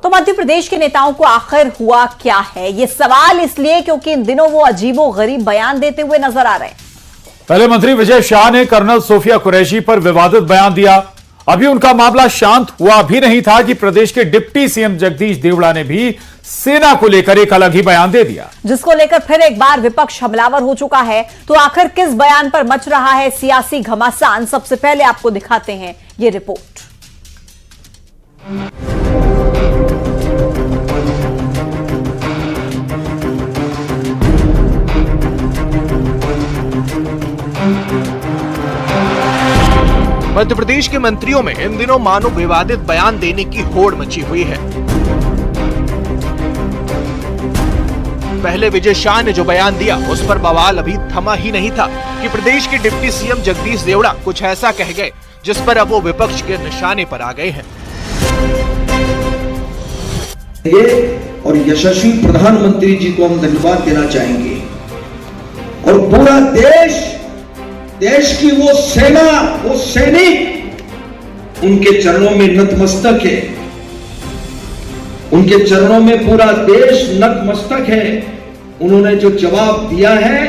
तो मध्य प्रदेश के नेताओं को आखिर हुआ क्या है, ये सवाल इसलिए क्योंकि इन दिनों वो अजीबोगरीब बयान देते हुए नजर आ रहे हैं। पहले मंत्री विजय शाह ने कर्नल सोफिया कुरैशी पर विवादित बयान दिया। अभी उनका मामला शांत हुआ भी नहीं था कि प्रदेश के डिप्टी सीएम जगदीश देवड़ा ने भी सेना को लेकर एक अलग ही बयान दे दिया, जिसको लेकर फिर एक बार विपक्ष हमलावर हो चुका है। तो आखिर किस बयान पर मच रहा है सियासी घमासान, सबसे पहले आपको दिखाते हैं ये रिपोर्ट। मध्य प्रदेश के मंत्रियों में इन दिनों मानो विवादित बयान देने की होड़ मची हुई है। पहले विजय शाह ने जो बयान दिया उस पर बवाल अभी थमा ही नहीं था कि प्रदेश के डिप्टी सीएम जगदीश देवड़ा कुछ ऐसा कह गए जिस पर अब वो विपक्ष के निशाने पर आ गए हैं। और यशस्वी प्रधानमंत्री जी को हम धन्यवाद देना चाहेंगे और पूरा देश की वो सेना, वो सैनिक उनके चरणों में नतमस्तक है। उनके चरणों में पूरा देश नतमस्तक है। उन्होंने जो जवाब दिया है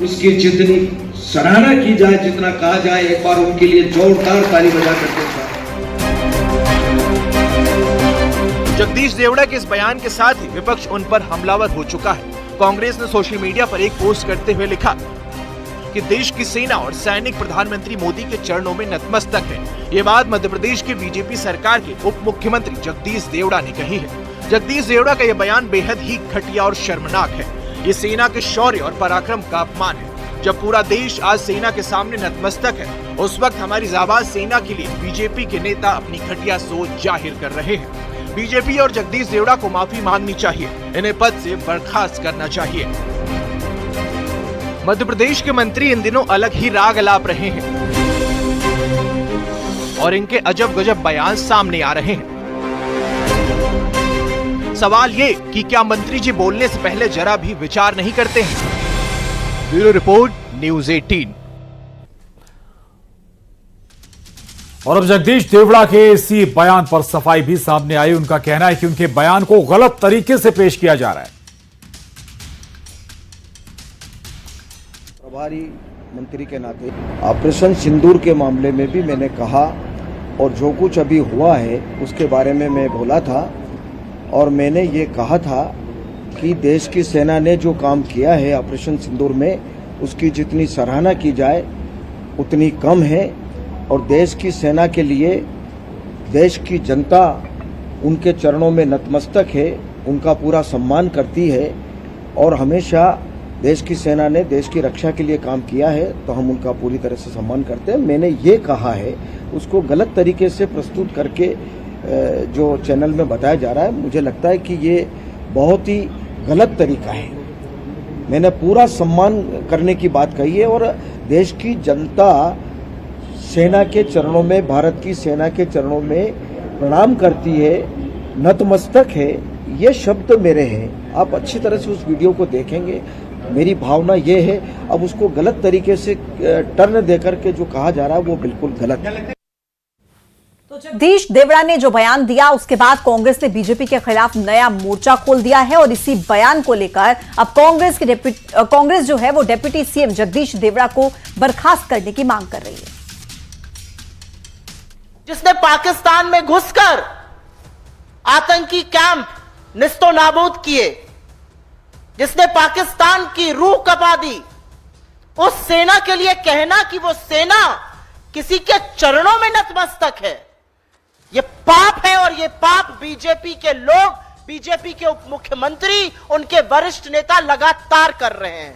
उसकी जितनी सराहना की जाए, जितना कहा जाए, एक बार उनके लिए जोरदार ताली बजा करके जगदीश देवड़ा के इस बयान के साथ ही विपक्ष उन पर हमलावर हो चुका है। कांग्रेस ने सोशल मीडिया पर एक पोस्ट करते हुए लिखा कि देश की सेना और सैनिक प्रधानमंत्री मोदी के चरणों में नतमस्तक है। ये बात मध्य प्रदेश के बीजेपी सरकार के उप मुख्यमंत्री जगदीश देवड़ा ने कही है। जगदीश देवड़ा का यह बयान बेहद ही घटिया और शर्मनाक है। ये सेना के शौर्य और पराक्रम का अपमान है। जब पूरा देश आज सेना के सामने नतमस्तक है, उस वक्त हमारी जाबाज सेना के लिए बीजेपी के नेता अपनी घटिया सोच जाहिर कर रहे हैं। बीजेपी और जगदीश देवड़ा को माफी मांगनी चाहिए, इन्हें पद से बर्खास्त करना चाहिए। मध्य प्रदेश के मंत्री इन दिनों अलग ही राग अलाप रहे हैं और इनके अजब गजब बयान सामने आ रहे हैं। सवाल ये कि क्या मंत्री जी बोलने से पहले जरा भी विचार नहीं करते हैं? Bureau report, news 18। और अब जगदीश देवड़ा के इसी बयान पर सफाई भी सामने आई। उनका कहना है कि उनके बयान को गलत तरीके से पेश किया जा रहा है। प्रभारी मंत्री के नाते ऑपरेशन सिंदूर के मामले में भी मैंने कहा और जो कुछ अभी हुआ है उसके बारे में मैं बोला था और मैंने ये कहा था कि देश की सेना ने जो काम किया है ऑपरेशन सिंदूर में उसकी जितनी सराहना की जाए उतनी कम है और देश की सेना के लिए देश की जनता उनके चरणों में नतमस्तक है, उनका पूरा सम्मान करती है और हमेशा देश की सेना ने देश की रक्षा के लिए काम किया है तो हम उनका पूरी तरह से सम्मान करते हैं। मैंने ये कहा है, उसको गलत तरीके से प्रस्तुत करके जो चैनल में बताया जा रहा है, मुझे लगता है कि ये बहुत ही गलत तरीका है। मैंने पूरा सम्मान करने की बात कही है और देश की जनता सेना के चरणों में, भारत की सेना के चरणों में प्रणाम करती है, नतमस्तक है। ये शब्द मेरे हैं। आप अच्छी तरह से उस वीडियो को देखेंगे। मेरी भावना ये है, अब उसको गलत तरीके से टर्न देकर के जो कहा जा रहा है वो बिल्कुल गलत है। तो जगदीश देवड़ा ने जो बयान दिया उसके बाद कांग्रेस ने बीजेपी के खिलाफ नया मोर्चा खोल दिया है और इसी बयान को लेकर अब कांग्रेस जो है वो डिप्टी सीएम जगदीश देवड़ा को बर्खास्त करने की मांग कर रही है। जिसने पाकिस्तान में घुसकर आतंकी कैंप निस्तो नाबूद किए, जिसने पाकिस्तान की रूह कपा दी, उस सेना के लिए कहना कि वो सेना किसी के चरणों में नतमस्तक है, ये पाप है। और ये पाप बीजेपी के लोग, बीजेपी के उप मुख्यमंत्री, उनके वरिष्ठ नेता लगातार कर रहे हैं।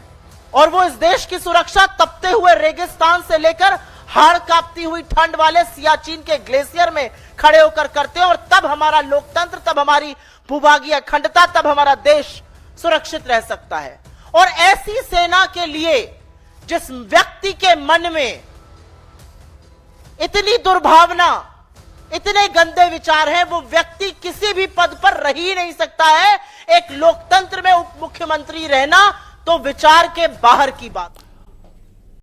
और वो इस देश की सुरक्षा तपते हुए रेगिस्तान से लेकर हाड़ कांपती हुई ठंड वाले सियाचिन के ग्लेशियर में खड़े होकर करते हैं। और तब हमारा लोकतंत्र, तब हमारी भूभागीय अखंडता, तब हमारा देश सुरक्षित रह सकता है। और ऐसी सेना के लिए जिस व्यक्ति के मन में इतनी दुर्भावना, इतने गंदे विचार हैं, वो व्यक्ति किसी भी पद पर रह ही नहीं सकता है। एक लोकतंत्र में उप मुख्यमंत्री रहना तो विचार के बाहर की बात।